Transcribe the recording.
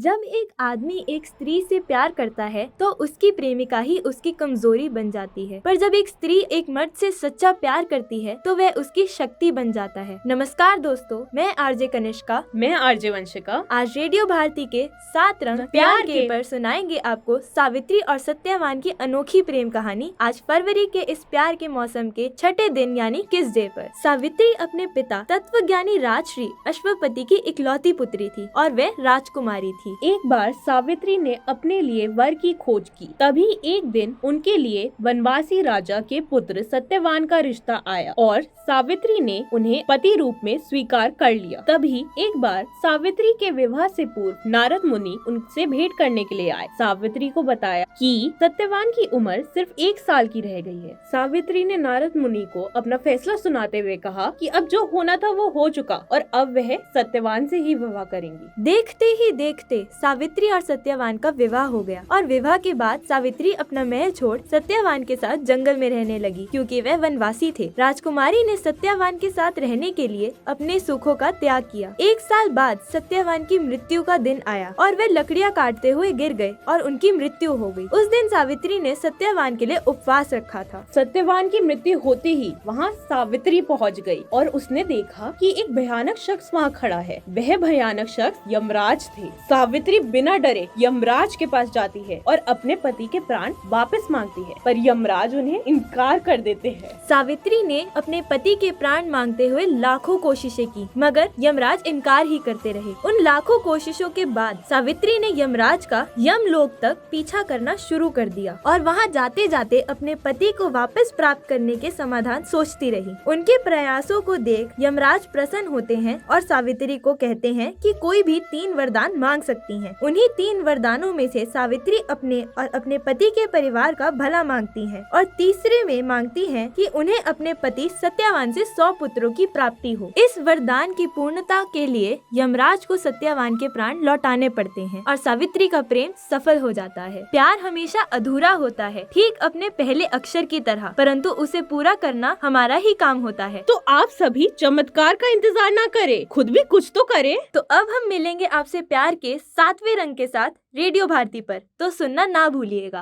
जब एक आदमी एक स्त्री से प्यार करता है तो उसकी प्रेमिका ही उसकी कमजोरी बन जाती है, पर जब एक स्त्री एक मर्द से सच्चा प्यार करती है तो वह उसकी शक्ति बन जाता है। नमस्कार दोस्तों, मैं आरजे कनिष्का, मैं आरजे वंशिका। आज रेडियो भारती के 7 रंग प्यार के पर सुनाएंगे आपको सावित्री और सत्यवान की अनोखी प्रेम कहानी। आज फरवरी के इस प्यार के मौसम के छठे दिन यानी किस डे पर। सावित्री अपने पिता तत्वज्ञानी राजश्री अश्वपति की इकलौती पुत्री थी और वह राजकुमारी थी। एक बार सावित्री ने अपने लिए वर की खोज की। तभी एक दिन उनके लिए वनवासी राजा के पुत्र सत्यवान का रिश्ता आया और सावित्री ने उन्हें पति रूप में स्वीकार कर लिया। तभी एक बार सावित्री के विवाह से पूर्व नारद मुनि उनसे भेंट करने के लिए आए। सावित्री को बताया कि सत्यवान की उम्र सिर्फ 1 साल की रह गई है। सावित्री ने नारद मुनि को अपना फैसला सुनाते हुए कहा कि अब जो होना था वो हो चुका और अब वह सत्यवान से ही विवाह करेंगी। देखते ही देखते सावित्री और सत्यवान का विवाह हो गया और विवाह के बाद सावित्री अपना महल छोड़ सत्यवान के साथ जंगल में रहने लगी क्योंकि वह वनवासी थे। राजकुमारी ने सत्यवान के साथ रहने के लिए अपने सुखों का त्याग किया। 1 साल बाद सत्यवान की मृत्यु का दिन आया और वे लकड़ियां काटते हुए गिर गए और उनकी मृत्यु हो गई। उस दिन सावित्री ने सत्यवान के लिए उपवास रखा था। सत्यवान की मृत्यु होते ही वहाँ सावित्री पहुँच गई और उसने देखा कि एक भयानक शख्स वहाँ खड़ा है। वह भयानक शख्स यमराज थे। सावित्री बिना डरे यमराज के पास जाती है और अपने पति के प्राण वापस मांगती है, पर यमराज उन्हें इनकार कर देते हैं। सावित्री ने अपने पति के प्राण मांगते हुए लाखों कोशिशें की, मगर यमराज इनकार ही करते रहे। उन लाखों कोशिशों के बाद सावित्री ने यमराज का यमलोक तक पीछा करना शुरू कर दिया और वहाँ जाते जाते अपने पति को वापस प्राप्त करने के समाधान सोचती रही। उनके प्रयासों को देख यमराज प्रसन्न होते हैं और सावित्री को कहते हैं कि कोई भी 3 वरदान मांग सकती हैं। उन्हीं 3 वरदानों में से सावित्री अपने और अपने पति के परिवार का भला मांगती हैं और तीसरे में मांगती हैं कि उन्हें अपने पति सत्यवान से 100 पुत्रों की प्राप्ति हो। इस वरदान की पूर्णता के लिए यमराज को सत्यवान के प्राण लौटाने पड़ते हैं और सावित्री का प्रेम सफल हो जाता है। प्यार हमेशा अधूरा होता है, ठीक अपने पहले अक्षर की तरह, परंतु उसे पूरा करना हमारा ही काम होता है। तो आप सभी चमत्कार का इंतजार ना करें, खुद भी कुछ तो करें। तो अब हम मिलेंगे आपसे प्यार के 7वें रंग के साथ रेडियो भारती पर, तो सुनना ना भूलिएगा।